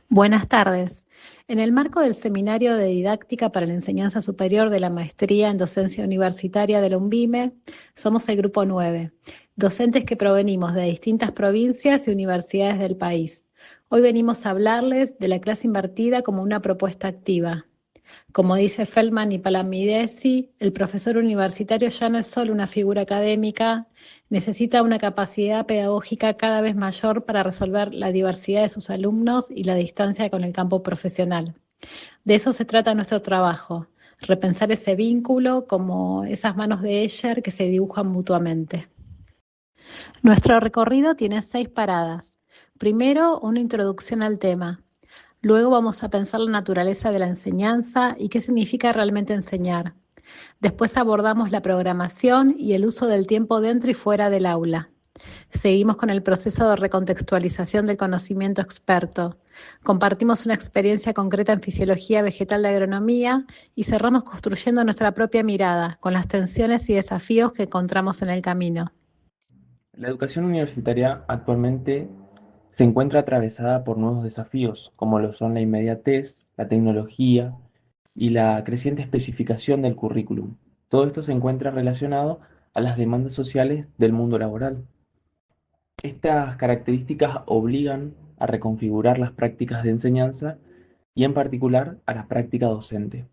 Buenas tardes. En el marco del Seminario de Didáctica para la Enseñanza Superior de la Maestría en Docencia Universitaria de la UNVIME, somos el Grupo 9, docentes que provenimos de distintas provincias y universidades del país. Hoy venimos a hablarles de la clase invertida como una propuesta activa. Como dice Feldman y Palamidesi, el profesor universitario ya no es solo una figura académica, necesita una capacidad pedagógica cada vez mayor para resolver la diversidad de sus alumnos y la distancia con el campo profesional. De eso se trata nuestro trabajo, repensar ese vínculo como esas manos de Escher que se dibujan mutuamente. Nuestro recorrido tiene 6 paradas. Primero, una introducción al tema. Luego vamos a pensar la naturaleza de la enseñanza y qué significa realmente enseñar. Después abordamos la programación y el uso del tiempo dentro y fuera del aula. Seguimos con el proceso de recontextualización del conocimiento experto. Compartimos una experiencia concreta en fisiología vegetal de agronomía y cerramos construyendo nuestra propia mirada con las tensiones y desafíos que encontramos en el camino. La educación universitaria actualmente se encuentra atravesada por nuevos desafíos, como lo son la inmediatez, la tecnología y la creciente especificación del currículum. Todo esto se encuentra relacionado a las demandas sociales del mundo laboral. Estas características obligan a reconfigurar las prácticas de enseñanza y en particular a la práctica docente.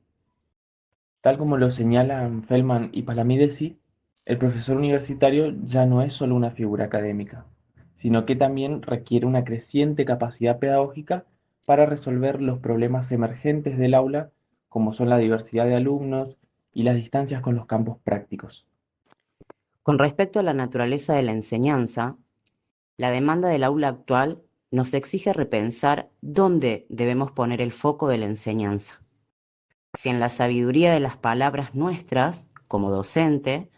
Tal como lo señalan Feldman y Palamidesi, el profesor universitario ya no es solo una figura académica, sino que también requiere una creciente capacidad pedagógica para resolver los problemas emergentes del aula, como son la diversidad de alumnos y las distancias con los campos prácticos. Con respecto a la naturaleza de la enseñanza, la demanda del aula actual nos exige repensar dónde debemos poner el foco de la enseñanza. Si en la sabiduría de las palabras nuestras, como docente,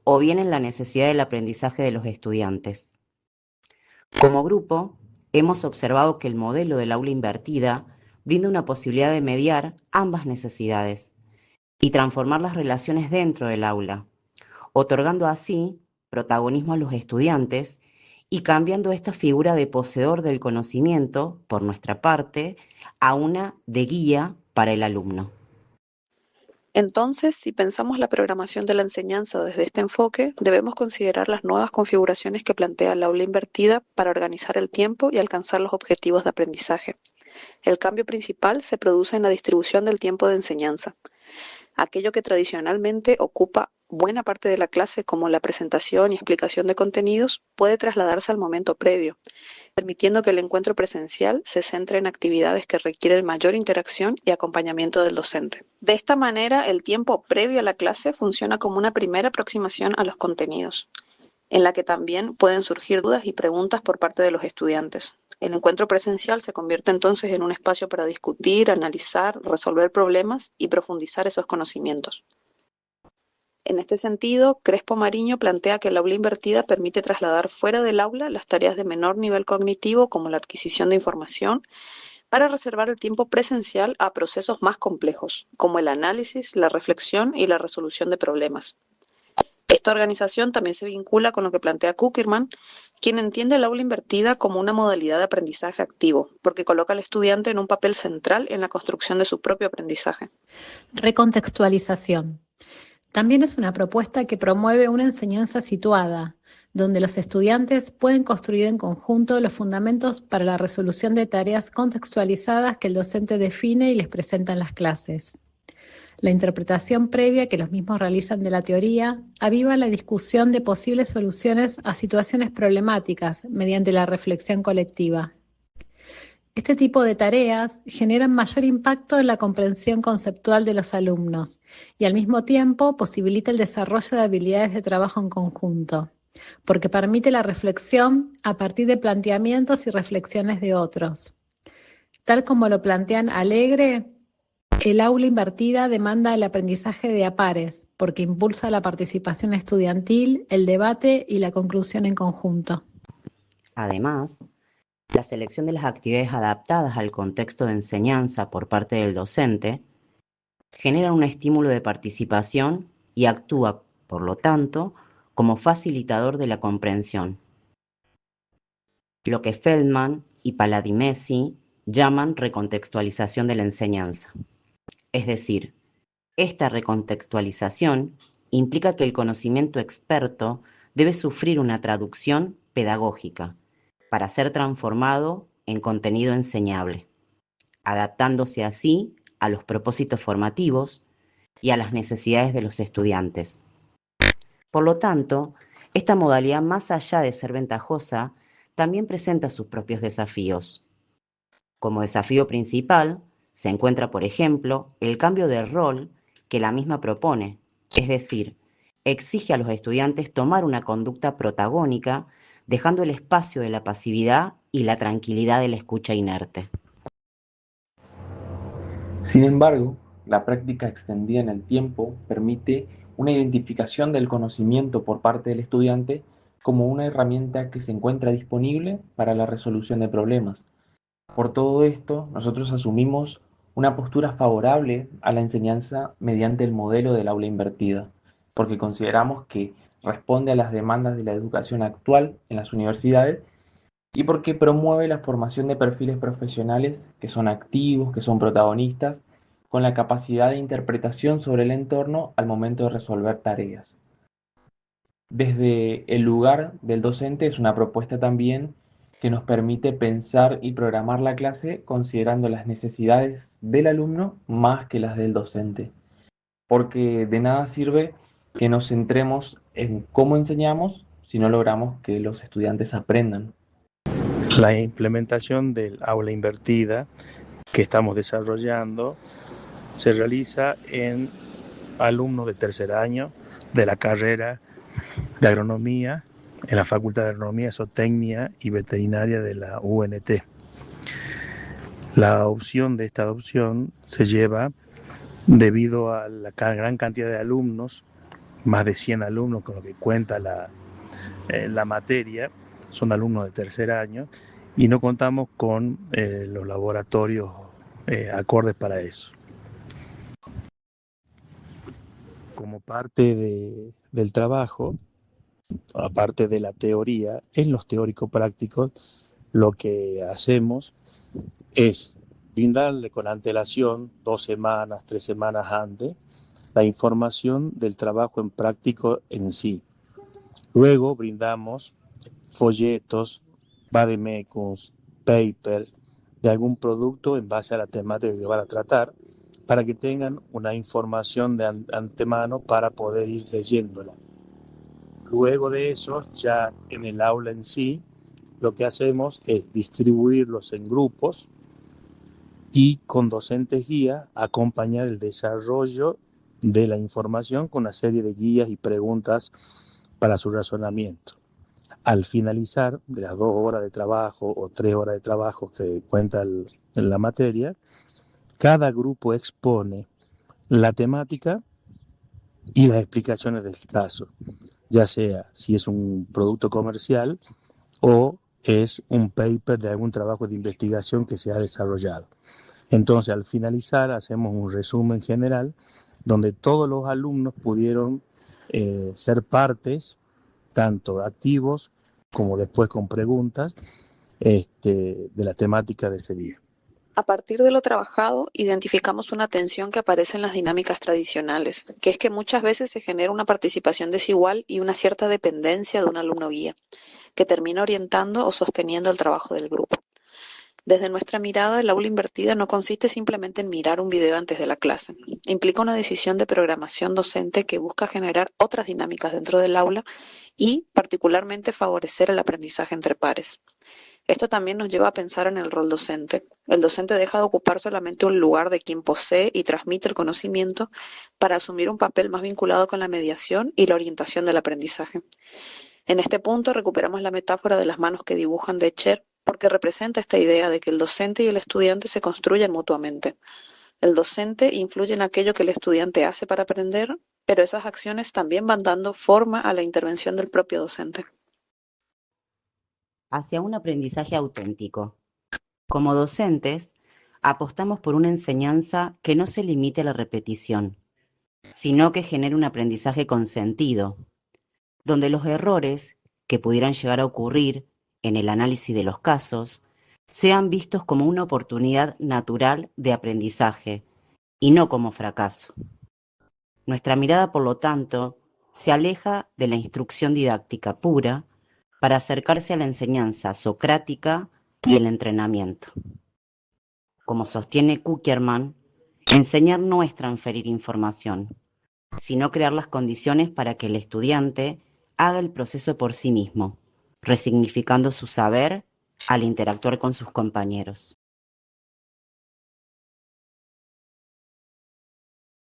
o bien en la necesidad del aprendizaje de los estudiantes. Como grupo, hemos observado que el modelo del aula invertida brinda una posibilidad de mediar ambas necesidades y transformar las relaciones dentro del aula, otorgando así protagonismo a los estudiantes y cambiando esta figura de poseedor del conocimiento, por nuestra parte, a una de guía para el alumno. Entonces, si pensamos la programación de la enseñanza desde este enfoque, debemos considerar las nuevas configuraciones que plantea el aula invertida para organizar el tiempo y alcanzar los objetivos de aprendizaje. El cambio principal se produce en la distribución del tiempo de enseñanza. Aquello que tradicionalmente ocupa buena parte de la clase, como la presentación y explicación de contenidos, puede trasladarse al momento previo, permitiendo que el encuentro presencial se centre en actividades que requieren mayor interacción y acompañamiento del docente. De esta manera, el tiempo previo a la clase funciona como una primera aproximación a los contenidos, en la que también pueden surgir dudas y preguntas por parte de los estudiantes. El encuentro presencial se convierte entonces en un espacio para discutir, analizar, resolver problemas y profundizar esos conocimientos. En este sentido, Crespo Mariño plantea que el aula invertida permite trasladar fuera del aula las tareas de menor nivel cognitivo, como la adquisición de información, para reservar el tiempo presencial a procesos más complejos, como el análisis, la reflexión y la resolución de problemas. Esta organización también se vincula con lo que plantea Kuckerman, quien entiende el aula invertida como una modalidad de aprendizaje activo, porque coloca al estudiante en un papel central en la construcción de su propio aprendizaje. Recontextualización. También es una propuesta que promueve una enseñanza situada, donde los estudiantes pueden construir en conjunto los fundamentos para la resolución de tareas contextualizadas que el docente define y les presenta en las clases. La interpretación previa que los mismos realizan de la teoría aviva la discusión de posibles soluciones a situaciones problemáticas mediante la reflexión colectiva. Este tipo de tareas generan mayor impacto en la comprensión conceptual de los alumnos y al mismo tiempo posibilita el desarrollo de habilidades de trabajo en conjunto, porque permite la reflexión a partir de planteamientos y reflexiones de otros. Tal como lo plantean Alegre, el aula invertida demanda el aprendizaje de a pares, porque impulsa la participación estudiantil, el debate y la conclusión en conjunto. Además, la selección de las actividades adaptadas al contexto de enseñanza por parte del docente genera un estímulo de participación y actúa, por lo tanto, como facilitador de la comprensión. Lo que Feldman y Paladimesi llaman recontextualización de la enseñanza. Es decir, esta recontextualización implica que el conocimiento experto debe sufrir una traducción pedagógica para ser transformado en contenido enseñable, adaptándose así a los propósitos formativos y a las necesidades de los estudiantes. Por lo tanto, esta modalidad, más allá de ser ventajosa, también presenta sus propios desafíos. Como desafío principal se encuentra, por ejemplo, el cambio de rol que la misma propone, es decir, exige a los estudiantes tomar una conducta protagónica, dejando el espacio de la pasividad y la tranquilidad de la escucha inerte. Sin embargo, la práctica extendida en el tiempo permite una identificación del conocimiento por parte del estudiante como una herramienta que se encuentra disponible para la resolución de problemas. Por todo esto, nosotros asumimos una postura favorable a la enseñanza mediante el modelo del aula invertida, porque consideramos que responde a las demandas de la educación actual en las universidades y porque promueve la formación de perfiles profesionales que son activos, que son protagonistas, con la capacidad de interpretación sobre el entorno al momento de resolver tareas. Desde el lugar del docente es una propuesta también que nos permite pensar y programar la clase considerando las necesidades del alumno más que las del docente, porque de nada sirve que nos centremos en cómo enseñamos si no logramos que los estudiantes aprendan. La implementación del aula invertida que estamos desarrollando se realiza en alumnos de tercer año de la carrera de agronomía en la Facultad de Agronomía, Zootecnia y Veterinaria de la UNT. La opción de esta adopción se lleva debido a la gran cantidad de alumnos, más de 100 alumnos con lo que cuenta la materia, son alumnos de tercer año y no contamos con los laboratorios acordes para eso. Como parte del trabajo, aparte de la teoría, en los teórico-prácticos, lo que hacemos es brindarle con antelación, 2 semanas, 3 semanas antes, la información del trabajo en práctico en sí. Luego brindamos folletos, vademecums, papers de algún producto en base a la temática que van a tratar, para que tengan una información de antemano para poder ir leyéndola. Luego de eso, ya en el aula en sí, lo que hacemos es distribuirlos en grupos y con docentes guía acompañar el desarrollo de la información con una serie de guías y preguntas para su razonamiento. Al finalizar de las 2 horas de trabajo o 3 horas de trabajo que cuenta la materia, cada grupo expone la temática y las explicaciones del caso, ya sea si es un producto comercial o es un paper de algún trabajo de investigación que se ha desarrollado. Entonces, al finalizar, hacemos un resumen general donde todos los alumnos pudieron ser partes, tanto activos como después con preguntas de la temática de ese día. A partir de lo trabajado, identificamos una tensión que aparece en las dinámicas tradicionales, que es que muchas veces se genera una participación desigual y una cierta dependencia de un alumno guía, que termina orientando o sosteniendo el trabajo del grupo. Desde nuestra mirada, el aula invertida no consiste simplemente en mirar un video antes de la clase. Implica una decisión de programación docente que busca generar otras dinámicas dentro del aula y, particularmente, favorecer el aprendizaje entre pares. Esto también nos lleva a pensar en el rol docente. El docente deja de ocupar solamente un lugar de quien posee y transmite el conocimiento para asumir un papel más vinculado con la mediación y la orientación del aprendizaje. En este punto recuperamos la metáfora de las manos que dibujan de Cher, porque representa esta idea de que el docente y el estudiante se construyen mutuamente. El docente influye en aquello que el estudiante hace para aprender, pero esas acciones también van dando forma a la intervención del propio docente. Hacia un aprendizaje auténtico. Como docentes, apostamos por una enseñanza que no se limite a la repetición, sino que genere un aprendizaje con sentido, donde los errores que pudieran llegar a ocurrir en el análisis de los casos sean vistos como una oportunidad natural de aprendizaje y no como fracaso. Nuestra mirada, por lo tanto, se aleja de la instrucción didáctica pura para acercarse a la enseñanza socrática y el entrenamiento. Como sostiene Kuckerman, enseñar no es transferir información, sino crear las condiciones para que el estudiante haga el proceso por sí mismo, resignificando su saber al interactuar con sus compañeros.